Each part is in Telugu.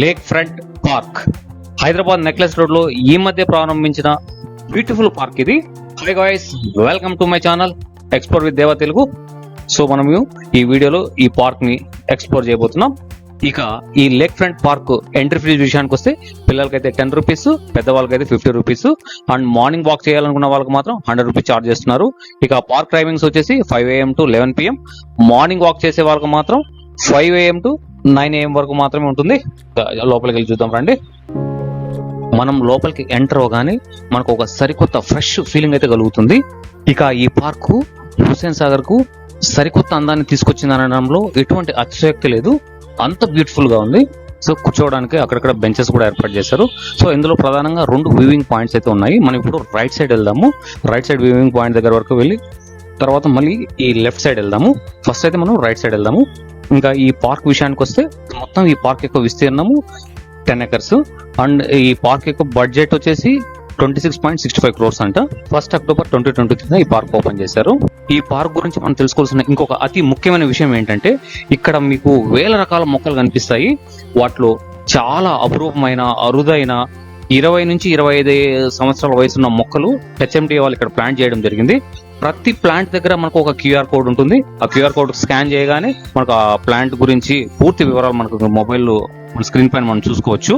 Lake front park Hyderabad necklace road లో ఈ మధ్య ప్రారంభించిన బ్యూటిఫుల్ పార్క్ ఇది. High guys, welcome to my channel explore with దేవా తెలుగు. సో మనం ఈ వీడియోలో ఈ పార్క్ ని ఎక్స్ప్లోర్ చేయబోతున్నాం. ఇక ఈ lake front park entry fee విషయానికి వస్తే పిల్లలకైతే 10 రూపీస్, పెద్దవాళ్ళకైతే 50 రూపీస్, అండ్ మార్నింగ్ వాక్ చేయాలనుకున్న వాళ్ళకి మాత్రం 100 రూపీస్ ఛార్జ్ చేస్తున్నారు. ఇక పార్క్ టైమింగ్స్ వచ్చేసి 5 AM to 11 PM. Morning walk చేసే వాళ్ళకి మాత్రం 5 AM to 9 AM వరకు మాత్రమే ఉంటుంది. లోపలికి వెళ్ళి చూద్దాం రండి. మనం లోపలికి ఎంటర్ అవగానే మనకు ఒక సరికొత్త ఫ్రెష్ ఫీలింగ్ అయితే కలుగుతుంది. ఇక ఈ పార్కు హుస్సేన్ సాగర్ కు సరికొత్త అందాన్ని తీసుకొచ్చింది అనడంలో ఎటువంటి అతిశయోక్తి లేదు. అంత బ్యూటిఫుల్ గా ఉంది. సో కూర్చోవడానికి అక్కడక్కడ బెంచెస్ కూడా ఏర్పాటు చేశారు. సో ఇందులో ప్రధానంగా 2 వ్యూవింగ్ పాయింట్స్ అయితే ఉన్నాయి. మనం ఇప్పుడు రైట్ సైడ్ వెళ్దాము. రైట్ సైడ్ వ్యూవింగ్ పాయింట్ దగ్గర వరకు వెళ్ళి తర్వాత మళ్ళీ ఈ లెఫ్ట్ సైడ్ వెళ్దాము. ఫస్ట్ అయితే మనం రైట్ సైడ్ వెళ్దాము. ఇంకా ఈ పార్క్ విషయానికి వస్తే మొత్తం ఈ పార్క్ యొక్క విస్తీర్ణము 10 acres అండ్ ఈ పార్క్ యొక్క బడ్జెట్ వచ్చేసి 26.65 crores అంట. 1st October 2023 ఈ పార్క్ ఓపెన్ చేశారు. ఈ పార్క్ గురించి మనం తెలుసుకోవాల్సిన ఇంకొక అతి ముఖ్యమైన విషయం ఏంటంటే ఇక్కడ మీకు వేల రకాల మొక్కలు కనిపిస్తాయి. వాటిలో చాలా అపురూపమైన అరుదైన 20 నుంచి 25 సంవత్సరాల వయసున్న మొక్కలు HMDA వాళ్ళు ఇక్కడ ప్లాంట్ చేయడం జరిగింది. ప్రతి ప్లాంట్ దగ్గర మనకు ఒక QR కోడ్ ఉంటుంది. ఆ QR కోడ్ స్కాన్ చేయగానే మనకు ఆ ప్లాంట్ గురించి పూర్తి వివరాలు మనకు మొబైల్లో మన స్క్రీన్ పైన మనం చూసుకోవచ్చు.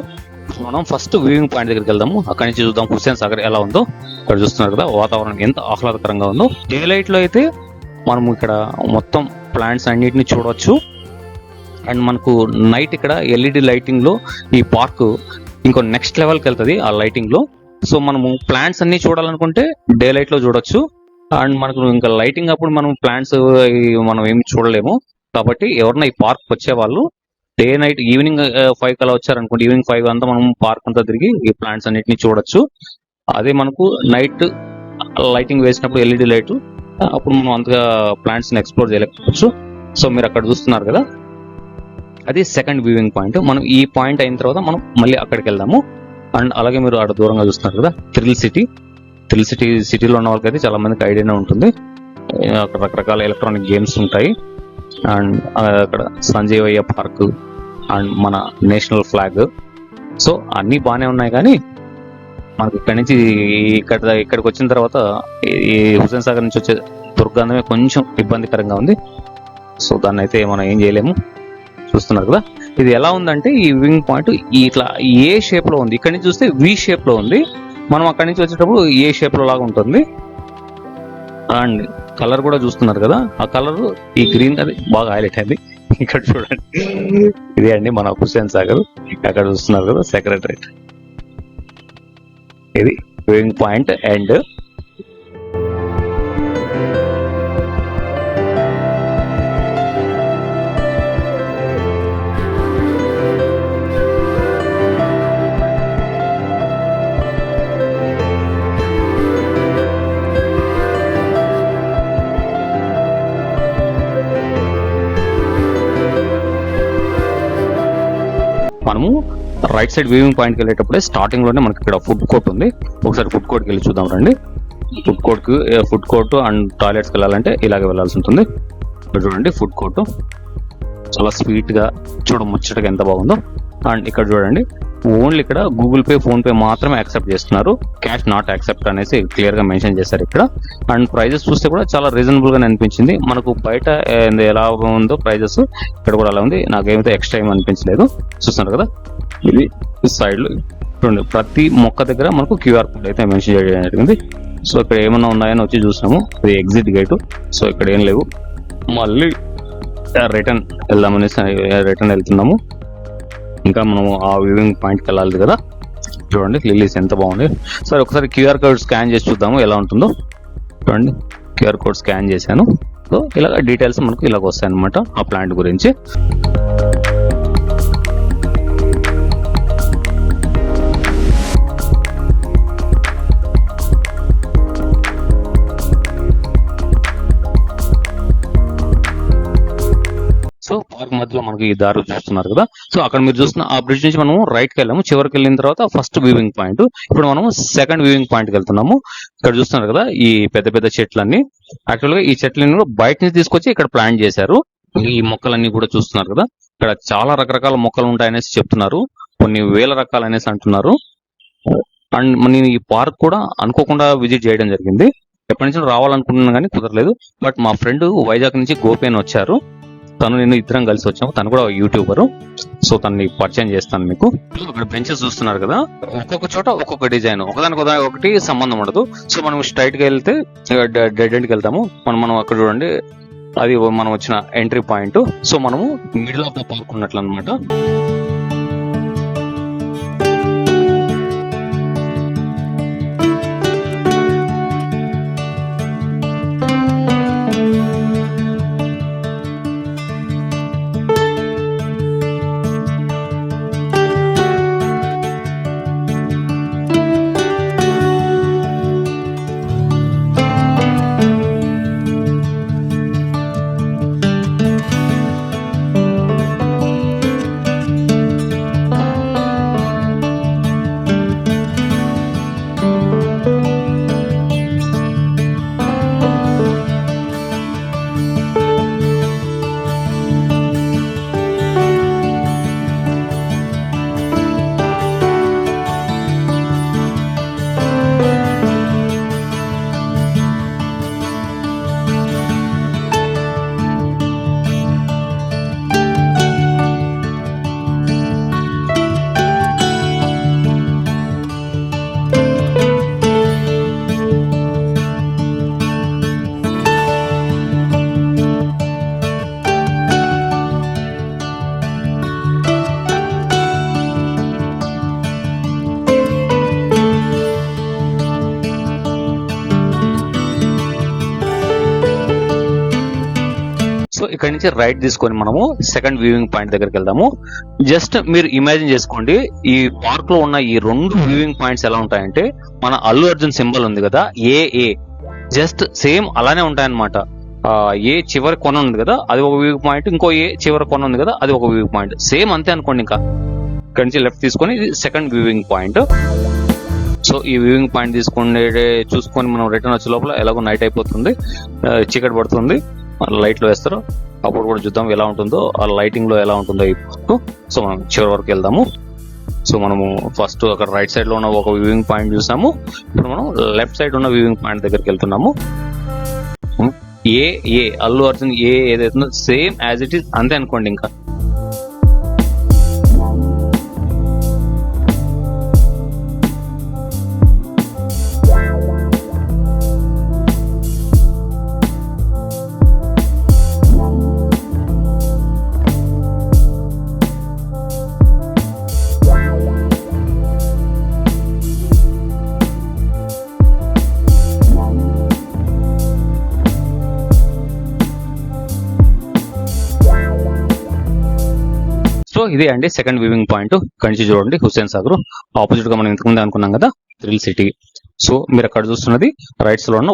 మనం ఫస్ట్ వ్యూవింగ్ పాయింట్ దగ్గరికి వెళ్దాము. అక్కడి నుంచి చూద్దాం హుస్సేన్ సాగర్ ఎలా ఉందో. ఇక్కడ చూస్తున్నారు కదా వాతావరణం ఎంత ఆహ్లాదకరంగా ఉందో. డే లైట్ లో అయితే మనం ఇక్కడ మొత్తం ప్లాంట్స్ అన్నిటిని చూడవచ్చు. అండ్ మనకు నైట్ ఇక్కడ LED లైటింగ్ లో ఈ పార్క్ ఇంకో నెక్స్ట్ లెవెల్కి వెళ్తుంది ఆ లైటింగ్ లో. సో మనము ప్లాంట్స్ అన్ని చూడాలనుకుంటే డే లైట్ లో చూడొచ్చు. అండ్ మనకు ఇంకా లైటింగ్ అప్పుడు మనం ప్లాంట్స్ మనం ఏమి చూడలేము. కాబట్టి ఎవరన్నా ఈ పార్క్ వచ్చే వాళ్ళు డే నైట్ ఈవినింగ్ 5 కలా వచ్చారనుకోండి, ఈవినింగ్ 5 అంతా మనం పార్క్ అంతా తిరిగి ఈ ప్లాంట్స్ అన్నిటిని చూడొచ్చు. అదే మనకు నైట్ లైటింగ్ వేసినప్పుడు LED లైట్ అప్పుడు మనం అంతగా ప్లాంట్స్ ని ఎక్స్ప్లోర్ చేయలేకపోవచ్చు. సో మీరు అక్కడ చూస్తున్నారు కదా, అది సెకండ్ వ్యూవింగ్ పాయింట్. మనం ఈ పాయింట్ అయిన తర్వాత మనం మళ్ళీ అక్కడికి వెళ్దాము. అండ్ అలాగే మీరు అక్కడ దూరంగా చూస్తున్నారు కదా థ్రిల్ సిటీలో ఉన్న వాళ్ళకైతే చాలా మందికి ఐడియానే ఉంటుంది. అక్కడ రకరకాల ఎలక్ట్రానిక్ గేమ్స్ ఉంటాయి. అండ్ అక్కడ సంజీవయ్య పార్క్ అండ్ మన నేషనల్ ఫ్లాగ్. సో అన్ని బాగానే ఉన్నాయి, కానీ మనకు ఇక్కడి నుంచి ఇక్కడికి వచ్చిన తర్వాత ఈ హుస్సేన్ సాగర్ నుంచి వచ్చే దుర్గంధమే కొంచెం ఇబ్బందికరంగా ఉంది. సో దాన్ని అయితే మనం ఏం చేయలేము. చూస్తున్నారు కదా ఇది ఎలా ఉందంటే ఈ వ్యూవింగ్ పాయింట్ ఇట్లా ఏ షేప్ లో ఉంది. ఇక్కడి నుంచి చూస్తే V షేప్ లో ఉంది. మనం అక్కడి నుంచి వచ్చేటప్పుడు ఏ షేప్ లో లాగా ఉంటుంది. అండ్ కలర్ కూడా చూస్తున్నారు కదా, ఆ కలర్ ఈ గ్రీన్ అది బాగా హైలైట్ అయింది. ఇక్కడ చూడండి, ఇది అండి మన హుస్సేన్ సాగర్. అక్కడ చూస్తున్నారు కదా సెక్రటరేట్. ఇది వ్యూవింగ్ పాయింట్ అండ్ మనము రైట్ సైడ్ వ్యూవింగ్ పాయింట్కి వెళ్ళేటప్పుడే స్టార్టింగ్ లోనే మనకి ఇక్కడ ఫుడ్ కోర్ట్ ఉంది. ఒకసారి ఫుడ్ కోర్ట్కి వెళ్ళి చూద్దాం రండి. ఫుడ్ కోర్ట్ అండ్ టాయిలెట్స్కి వెళ్ళాలంటే ఇలాగే వెళ్ళాల్సి ఉంటుంది. ఇక్కడ చూడండి ఫుడ్ కోర్ట్ చాలా స్వీట్ గా ముచ్చటగా ఎంత బాగుందో. అండ్ ఇక్కడ చూడండి ఓన్లీ ఇక్కడ గూగుల్ పే, ఫోన్ పే మాత్రమే యాక్సెప్ట్ చేస్తున్నారు. క్యాష్ నాట్ యాక్సెప్ట్ అనేసి క్లియర్ గా మెన్షన్ చేశారు ఇక్కడ. అండ్ ప్రైజెస్ చూస్తే కూడా చాలా రీజనబుల్ గా అనిపించింది. మనకు బయట ఎలా ఉందో ప్రైజెస్ ఇక్కడ కూడా అలా ఉంది. నాకేమైతే ఎక్స్ట్రా ఏం అనిపించలేదు. చూస్తున్నారు కదా ఇది సైడ్ లో చూడండి ప్రతి మొక్క దగ్గర మనకు QR కోడ్ అయితే మెన్షన్ చేయడం జరిగింది. సో ఇక్కడ ఏమన్నా ఉన్నాయని వచ్చి చూసాము. ఇది ఎగ్జిట్ గేట్. సో ఇక్కడ ఏం లేవు. మళ్ళీ రిటర్న్ వెళ్తున్నాము. ఇంకా మనము ఆ వ్యూవింగ్ పాయింట్కి వెళ్ళాలి కదా. చూడండి లిల్లీస్ ఎంత బాగుంది. సరే ఒకసారి QR కోడ్ స్కాన్ చేసి చూద్దాము ఎలా ఉంటుందో. చూడండి QR కోడ్ స్కాన్ చేశాను. సో ఇలా డీటెయిల్స్ మనకు ఇలాగ వస్తాయి అనమాట ఆ ప్లాంట్ గురించి. సో పార్క్ మధ్యలో మనకి ఈ దారి చూస్తున్నారు కదా. సో అక్కడ మీరు చూస్తున్న ఆ బ్రిడ్జ్ నుంచి మనం రైట్ కి వెళ్ళాము. చివరికి వెళ్ళిన తర్వాత ఫస్ట్ వ్యూవింగ్ పాయింట్. ఇప్పుడు మనం సెకండ్ వ్యూవింగ్ పాయింట్ కి వెళ్తున్నాము. ఇక్కడ చూస్తున్నారు కదా ఈ పెద్ద పెద్ద చెట్లన్నీ. యాక్చువల్ గా ఈ చెట్లన్నీ బయట నుంచి తీసుకొచ్చి ఇక్కడ ప్లాంట్ చేశారు. ఈ మొక్కలన్నీ కూడా చూస్తున్నారు కదా. ఇక్కడ చాలా రకరకాల మొక్కలు ఉంటాయనేసి చెప్తున్నారు. కొన్ని వేల రకాలు అనేసి అంటున్నారు. అండ్ నేను ఈ పార్క్ కూడా అనుకోకుండా విజిట్ చేయడం జరిగింది. ఎప్పటి నుంచి రావాలనుకుంటున్నాను కానీ కుదరలేదు. బట్ మా ఫ్రెండ్ వైజాగ్ నుంచి గోపి అని వచ్చారు. తను నేను ఇద్దరం కలిసి వచ్చాము. తను కూడా యూట్యూబర్. సో తనని పరిచయం చేస్తాను మీకు. ఇక్కడ బెంచెస్ చూస్తున్నారు కదా, ఒక్కొక్క చోట ఒక్కొక్క డిజైన్, ఒకటి సంబంధం ఉండదు. సో మనం స్ట్రైట్ గా వెళ్తే డెడ్ ఎండ్కి వెళ్తాము. మనం అక్కడ చూడండి, అది మనం వచ్చిన ఎంట్రీ పాయింట్. సో మనము మిడిల్ ఆఫ్ ద పార్క్ ఉన్నట్లు అనమాట. సో ఇక్కడ నుంచి రైట్ తీసుకొని మనము సెకండ్ వ్యూవింగ్ పాయింట్ దగ్గరికి వెళ్దాము. జస్ట్ మీరు ఇమాజిన్ చేసుకోండి, ఈ పార్క్ లో ఉన్న ఈ రెండు వ్యూవింగ్ పాయింట్స్ ఎలా ఉంటాయంటే, మన అల్లు అర్జున్ సింబల్ ఉంది కదా, ఏ జస్ట్ సేమ్ అలానే ఉంటాయన్నమాట. ఏ చివరి కొన ఉంది కదా, అది ఒక వ్యూ పాయింట్, ఇంకో ఏ చివరి కొన ఉంది కదా, అది ఒక వ్యూ పాయింట్, సేమ్ అంతే అనుకోండి. ఇంకా ఇక్కడ నుంచి లెఫ్ట్ తీసుకొని ఇది సెకండ్ వ్యూవింగ్ పాయింట్. సో ఈ వ్యూవింగ్ పాయింట్ చూసుకొని మనం రిటర్న్ వచ్చే లోపల ఎలాగో నైట్ అయిపోతుంది, చీకటి పడుతుంది. లైట్లు వేస్తారు, అప్పుడు కూడా చూద్దాం ఎలా ఉంటుందో, ఆ లైటింగ్ లో ఎలా ఉంటుందో ఈ పార్క్. సో మనం చివరి వరకు వెళ్దాము. సో మనము ఫస్ట్ అక్కడ రైట్ సైడ్ లో ఉన్న ఒక వ్యూవింగ్ పాయింట్ చూసాము. ఇప్పుడు మనం లెఫ్ట్ సైడ్ ఉన్న వ్యూవింగ్ పాయింట్ దగ్గరికి వెళ్తున్నాము. ఏ అల్లు అర్జున్ ఏదైతుందో సేమ్ యాజ్ ఇట్ ఈస్ అంతే అనుకోండి. ఇంకా సో ఇదే అండి సెకండ్ వ్యూవింగ్ పాయింట్. ఇక్కడి నుంచి చూడండి హుస్సేన్ సాగర్, ఆపోజిట్ గా మనం ఇంతకుముందే అనుకున్నాం కదా థ్రిల్ సిటీ. సో మీరు అక్కడ చూస్తున్నది రైట్స్ లో ఉన్న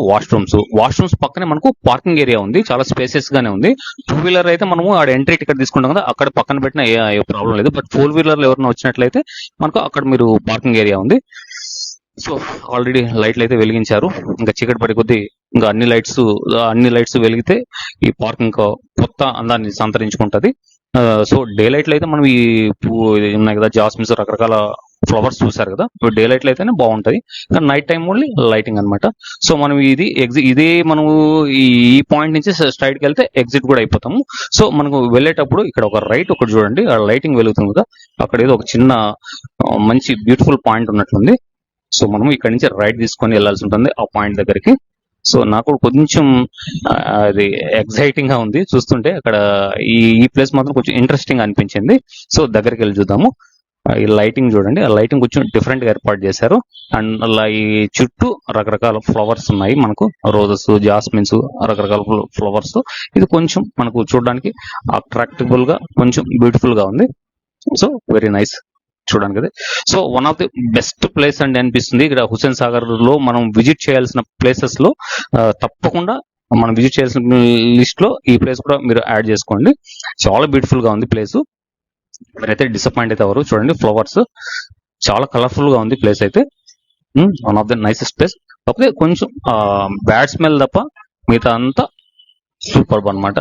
వాష్రూమ్స్ పక్కనే మనకు పార్కింగ్ ఏరియా ఉంది, చాలా స్పేసెస్ గానే ఉంది. 2 వీలర్ అయితే మనము ఆడ ఎంట్రీ టికెట్ తీసుకుంటాం కదా, అక్కడ పక్కన పెట్టిన ఏ ప్రాబ్లం లేదు. బట్ 4 వీలర్లు ఎవరైనా వచ్చినట్లయితే మనకు అక్కడ మీరు పార్కింగ్ ఏరియా ఉంది. సో ఆల్రెడీ లైట్లు అయితే వెలిగించారు. ఇంకా చీకటి పడి కొద్దీ ఇంకా అన్ని లైట్స్ వెలిగితే ఈ పార్క్ ఇంకా కొత్త అందాన్ని సంతరించుకుంటది. సో డే లైట్ లో అయితే మనం ఈ ఉన్నాయి కదా జాస్మిన్స్, రకరకాల ఫ్లవర్స్ చూసారు కదా, ఇప్పుడు డే లైట్ లో అయితేనే బాగుంటది. కానీ నైట్ టైం ఓన్లీ లైటింగ్ అనమాట. సో మనం ఇదే మనము ఈ పాయింట్ నుంచి స్ట్రైట్ కి వెళ్తే ఎగ్జిట్ కూడా అయిపోతాము. సో మనకు వెళ్ళేటప్పుడు ఇక్కడ ఒక రైట్ ఒకటి చూడండి, ఆ లైటింగ్ వెలుగుతుంది కదా, అక్కడ ఏదో ఒక చిన్న మంచి బ్యూటిఫుల్ పాయింట్ ఉన్నట్లుంది. సో మనం ఇక్కడ నుంచి రైట్ తీసుకొని వెళ్ళాల్సి ఉంటుంది ఆ పాయింట్ దగ్గరికి. సో నాకు కొంచెం అది ఎక్సైటింగ్ గా ఉంది చూస్తుంటే. అక్కడ ఈ ప్లేస్ మాత్రం కొంచెం ఇంట్రెస్టింగ్ అనిపించింది. సో దగ్గరికి వెళ్ళి చూద్దాము. ఈ లైటింగ్ చూడండి, ఆ లైటింగ్ కొంచెం డిఫరెంట్ గా ఏర్పాటు చేశారు. అండ్ అలా ఈ చుట్టూ రకరకాల ఫ్లవర్స్ ఉన్నాయి, మనకు రోజెస్, జాస్మిన్స్, రకరకాల ఫ్లవర్స్. ఇది కొంచెం మనకు చూడడానికి అట్రాక్టిబుల్ గా కొంచెం బ్యూటిఫుల్ గా ఉంది. సో వెరీ నైస్ చూడడానికి కదా. So one of the best place అండి అనిపిస్తుంది. ఇక్కడ హుస్సేన్ సాగర్ లో మనం విజిట్ చేయాల్సిన ప్లేసెస్ లో తప్పకుండా మనం విజిట్ చేయాల్సిన లిస్ట్ లో ఈ ప్లేస్ కూడా మీరు యాడ్ చేసుకోండి. చాలా బ్యూటిఫుల్ గా ఉంది ప్లేస్. మీరైతే డిసప్పాయింట్ అయితే ఎవరు. చూడండి ఫ్లవర్స్ చాలా కలర్ఫుల్ గా ఉంది ప్లేస్ అయితే. One of the nicest place. కాకపోతే కొంచెం బ్యాడ్ స్మెల్ తప్ప మిగతా అంతా సూపర్బ్ అనమాట.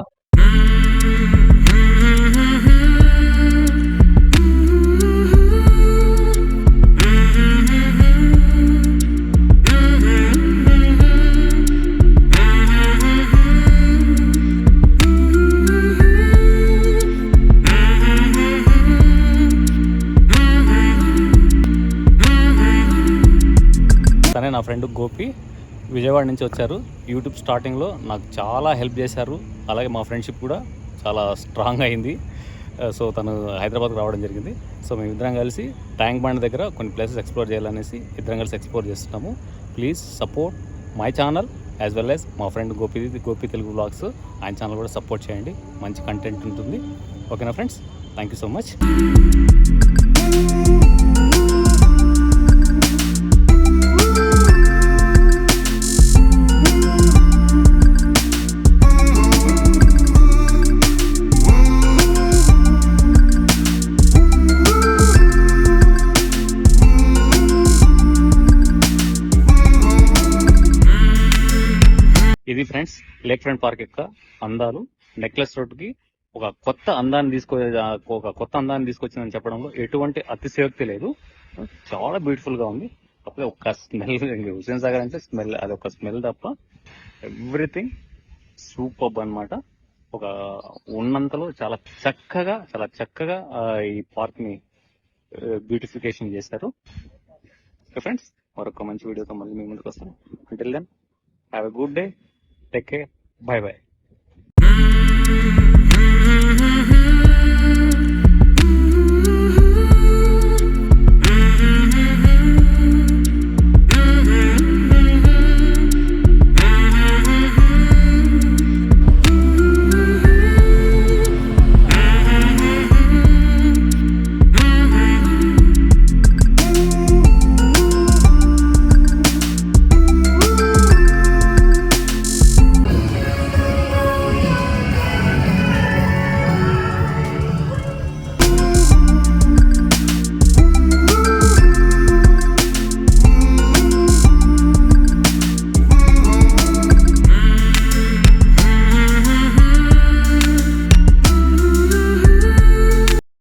గోపి విజయవాడ నుంచి వచ్చారు. యూట్యూబ్ స్టార్టింగ్లో నాకు చాలా హెల్ప్ చేశారు. అలాగే మా ఫ్రెండ్షిప్ కూడా చాలా స్ట్రాంగ్ అయింది. సో తను హైదరాబాద్కి రావడం జరిగింది. సో మేము ఇద్దరం కలిసి ట్యాంక్ బండ్ దగ్గర కొన్ని ప్లేసెస్ ఎక్స్ప్లోర్ చేయాలనేసి ఇద్దరం కలిసి ఎక్స్ప్లోర్ చేస్తున్నాము. Please support my channel as well as మా ఫ్రెండ్ గోపి తెలుగు వ్లాగ్స్. ఆయన ఛానల్ కూడా సపోర్ట్ చేయండి, మంచి కంటెంట్ ఉంటుంది. ఓకేనా friends, thank you so much. ఇది ఫ్రెండ్స్ లేక్ ఫ్రంట్ పార్క్ యొక్క అందాలు. నెక్లెస్ రోడ్కి ఒక కొత్త అందాన్ని తీసుకొచ్చిందని చెప్పడంలో ఎటువంటి అతిశయోక్తి లేదు. చాలా బ్యూటిఫుల్ గా ఉంది. కాకపోతే ఒక స్మెల్, హుస్సేన్ సాగర్ అంటే స్మెల్, అది ఒక స్మెల్ తప్ప ఎవ్రీథింగ్ సూపర్బ్ అన్నమాట. ఒక ఉన్నంతలో చాలా చక్కగా ఈ పార్క్ ని బ్యూటిఫికేషన్ చేశారు. ఫ్రెండ్స్, మరొక మంచి వీడియోతో మళ్ళీ మీ ముందుకు వస్తాను. Until then have a good day, take care, bye by.